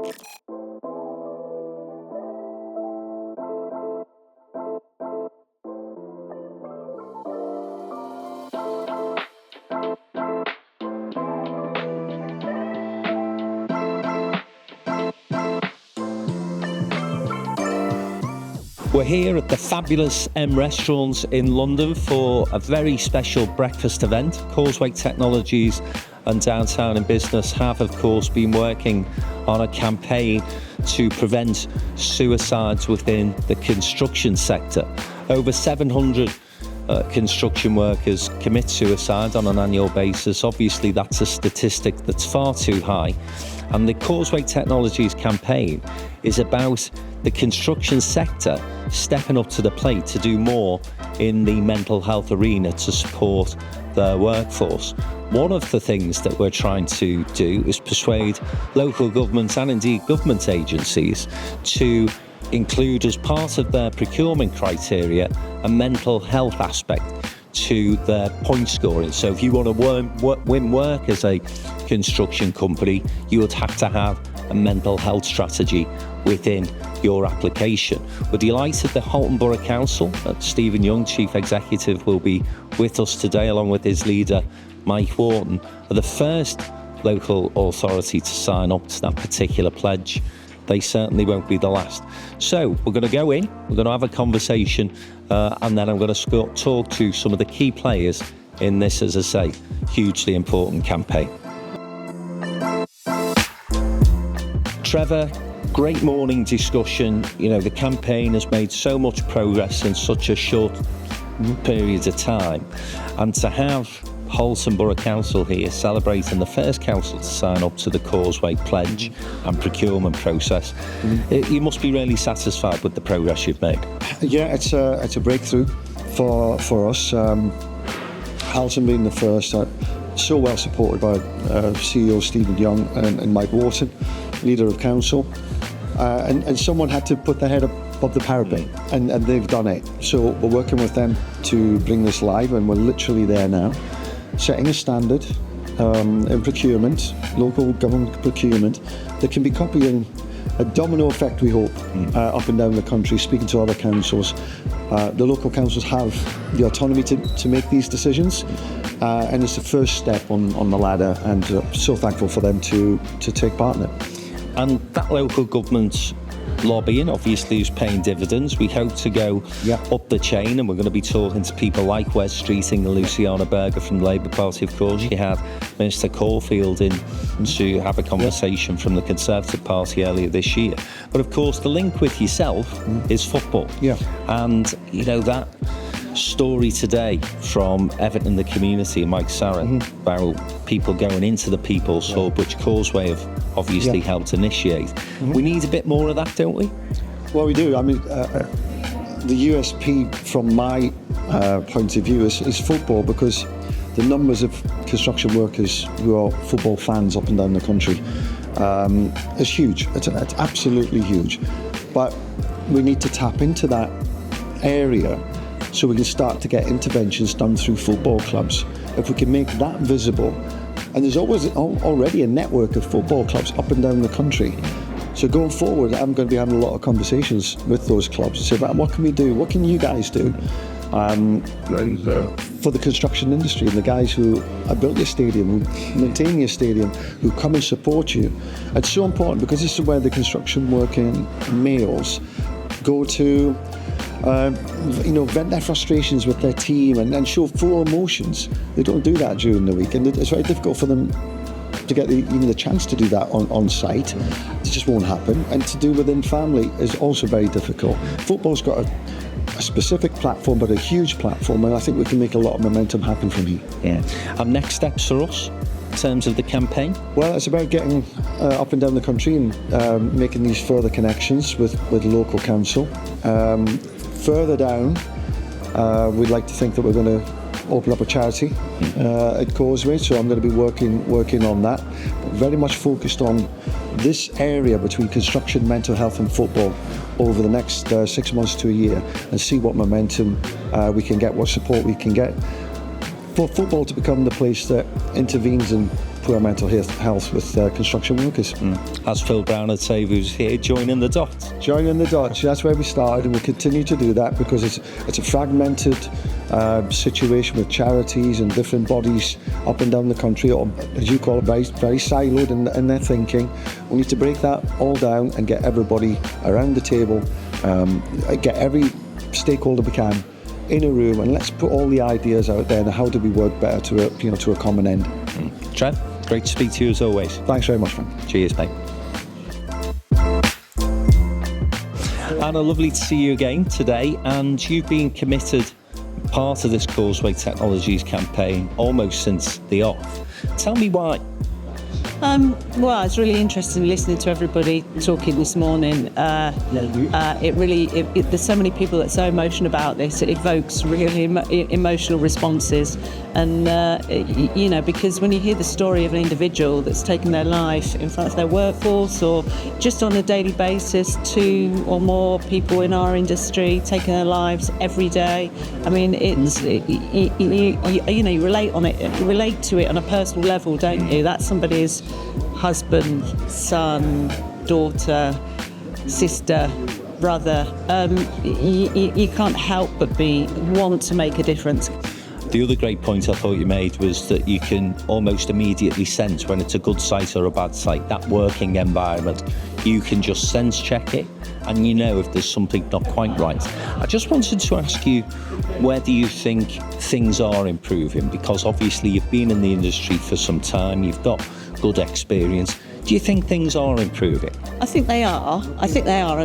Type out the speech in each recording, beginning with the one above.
We're here at the fabulous M Restaurants in London for a very special breakfast event. Causeway Technologies and Downtown in Business have, of course, been working on a campaign to prevent suicides within the construction sector. Over 700 construction workers commit suicide on an annual basis. Obviously, that's a statistic that's far too high. And the Causeway Technologies campaign is about the construction sector stepping up to the plate to do more in the mental health arena to support their workforce. One of the things that we're trying to do is persuade local governments and indeed government agencies to include as part of their procurement criteria a mental health aspect to their point scoring. So if you want to win work as a construction company, you would have to have a mental health strategy within your application. We're delighted the Halton Borough Council, Stephen Young, Chief Executive, will be with us today along with his leader Mike Wharton, are the first local authority to sign up to that particular pledge. They certainly won't be the last. So we're going to go in, we're going to have a conversation, and then I'm going to talk to some of the key players in this, as I say, hugely important campaign. Trevor, great morning discussion. You know, the campaign has made so much progress in such a short period of time, and to have Halton Borough Council here celebrating the first council to sign up to the Causeway pledge and procurement process, you must be really satisfied with the progress you've made. Yeah, it's a breakthrough for us. Halton being the first, so well supported by CEO Stephen Young and Mike Wharton, leader of council, and someone had to put their head above the parapet, and they've done it. So we're working with them to bring this live, and we're literally there now, setting a standard in procurement, local government procurement, that can be copied in a domino effect, we hope, up and down the country, speaking to other councils. The local councils have the autonomy to make these decisions, and it's the first step on the ladder, and so thankful for them to take part in it. And that local government lobbying obviously is paying dividends. We hope to go up the chain, and we're going to be talking to people like Wes Streeting and Luciana Berger from the Labour Party, of course. You had Minister Caulfield in to have a conversation from the Conservative Party earlier this year. But of course the link with yourself is football. And you know, that story today from Everton the Community and Mike Sarrett about people going into the People's Hub, which Causeway have obviously helped initiate. We need a bit more of that, don't we? Well, we do. I mean, the USP from my point of view is football, because the numbers of construction workers who are football fans up and down the country is huge. It's absolutely huge. But we need to tap into that area so we can start to get interventions done through football clubs. If we can make that visible, and there's already a network of football clubs up and down the country. So going forward, I'm going to be having a lot of conversations with those clubs. So what can we do? What can you guys do for the construction industry, and the guys who have built your stadium, who maintain your stadium, who come and support you? It's so important, because this is where the construction working males go to vent their frustrations with their team and show full emotions. They don't do that during the week, and it's very difficult for them to get even the chance to do that on site. It just won't happen. And to do within family is also very difficult. Football's got a specific platform, but a huge platform, and I think we can make a lot of momentum happen from here. And next steps for us in terms of the campaign? Well, it's about getting up and down the country and making these further connections with local council. Further down, we'd like to think that we're going to open up a charity at Causeway, so I'm going to be working on that. But very much focused on this area between construction, mental health and football over the next 6 months to a year, and see what momentum we can get, what support we can get for football to become the place that intervenes and poor mental health with construction workers. As Phil Brown would say, who's here, joining the dots. Joining the dots, that's where we started, and we'll continue to do that because it's a fragmented situation with charities and different bodies up and down the country, or as you call it, very, very siloed in their thinking. We need to break that all down and get everybody around the table, get every stakeholder we can in a room, and let's put all the ideas out there and how do we work better to a common end. Trev, great to speak to you as always. Thanks very much, Frank. Cheers, mate. Anna, lovely to see you again today, and you've been committed part of this Causeway Technologies campaign almost since the off. Tell me why. Well, it's really interesting listening to everybody talking this morning. There's so many people that's so emotional about this. It evokes really emotional responses, and because when you hear the story of an individual that's taken their life in front of their workforce, or just on a daily basis, 2 or more people in our industry taking their lives every day. I mean, you relate to it on a personal level, don't you? That's somebody's husband, son, daughter, sister, brother. You can't help but want to make a difference. The other great point I thought you made was that you can almost immediately sense when it's a good site or a bad site. That working environment, you can just sense check it and you know if there's something not quite right. I just wanted to ask you whether you think things are improving, because obviously you've been in the industry for some time, you've got good experience. Do you think things are improving? I think they are. I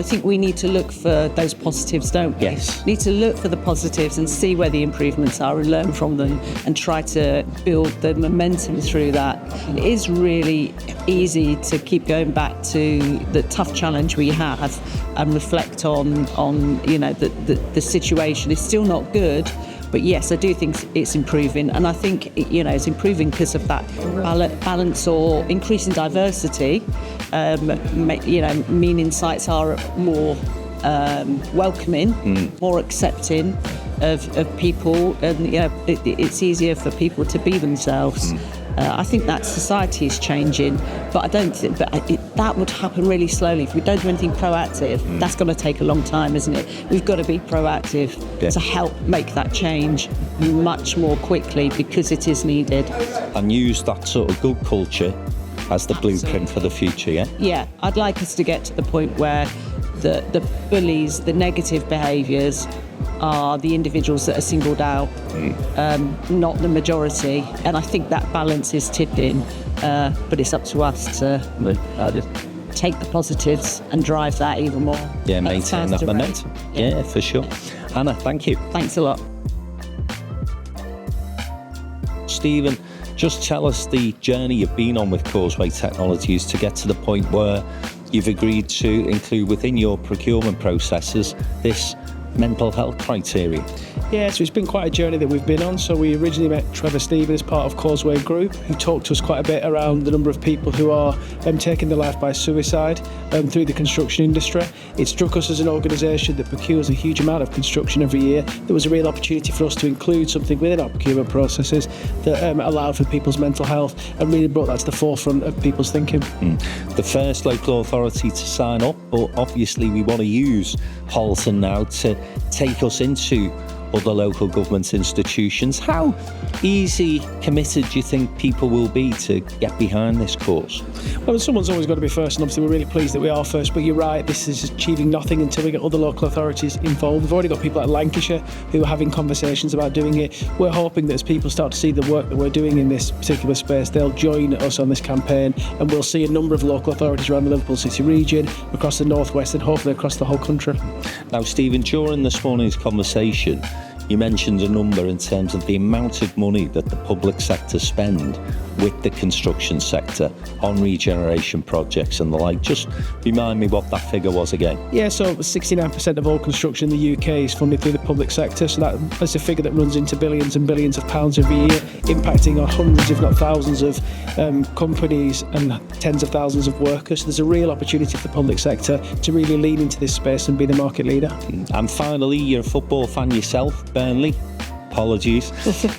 think we need to look for those positives, don't we? Yes. Need to look for the positives and see where the improvements are and learn from them and try to build the momentum through that. It is really easy to keep going back to the tough challenge we have and reflect on the situation is still not good. But yes, I do think it's improving, and I think it's improving because of that balance or increasing diversity. Meaning sites are more welcoming, more accepting of people, and it's easier for people to be themselves. I think that society is changing, but I don't think that would happen really slowly. If we don't do anything proactive, that's going to take a long time, isn't it? We've got to be proactive to help make that change much more quickly, because it is needed. And use that sort of good culture as the blueprint for the future, yeah? Yeah, I'd like us to get to the point where the bullies, the negative behaviours, are the individuals that are singled out, not the majority. And I think that balance is tipping, but it's up to us to take the positives and drive that even more. Yeah, maintain that momentum. Yeah, for sure. Anna, thank you. Thanks a lot. Stephen, just tell us the journey you've been on with Causeway Technologies to get to the point where you've agreed to include within your procurement processes this mental health criteria. Yeah, so it's been quite a journey that we've been on. So we originally met Trevor Steven as part of Causeway Group, who talked to us quite a bit around the number of people who are taking their life by suicide through the construction industry. It struck us as an organisation that procures a huge amount of construction every year. There was a real opportunity for us to include something within our procurement processes that allowed for people's mental health and really brought that to the forefront of people's thinking. The first local authority to sign up, but obviously we want to use Halton now to take us into other local government institutions. How easy committed do you think people will be to get behind this cause? Well, someone's always got to be first, and obviously we're really pleased that we are first, but you're right, this is achieving nothing until we get other local authorities involved. We've already got people like Lancashire who are having conversations about doing it. We're hoping that as people start to see the work that we're doing in this particular space, they'll join us on this campaign, and we'll see a number of local authorities around the Liverpool City region, across the northwest, and hopefully across the whole country. Now, Stephen, during this morning's conversation, you mentioned a number in terms of the amount of money that the public sector spend with the construction sector on regeneration projects and the like. Just remind me what that figure was again. Yeah, so 69% of all construction in the UK is funded through the public sector, so that's a figure that runs into billions and billions of pounds every year, impacting on hundreds if not thousands of companies and tens of thousands of workers. So there's a real opportunity for the public sector to really lean into this space and be the market leader. And finally, you're a football fan yourself, Burnley. Apologies.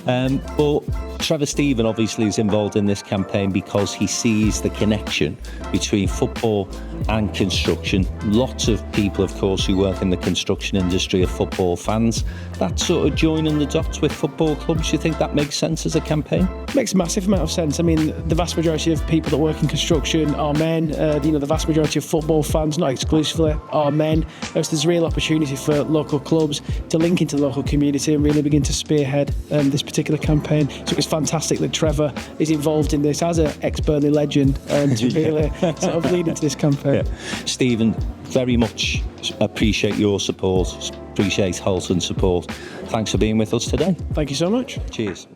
But Trevor Steven obviously is involved in this campaign because he sees the connection between football and construction. Lots of people, of course, who work in the construction industry are football fans. That sort of joining the dots with football clubs, do you think that makes sense as a campaign? Makes a massive amount of sense. I mean, the vast majority of people that work in construction are men. The vast majority of football fans, not exclusively, are men. So there's real opportunity for local clubs to link into the local community and really begin to spearhead this particular campaign. So it's fantastic that Trevor is involved in this as an ex-Burnley legend to really sort of lead into this campaign. Yeah. Stephen, very much appreciate your support, appreciate Halton's support. Thanks for being with us today. Thank you so much. Cheers.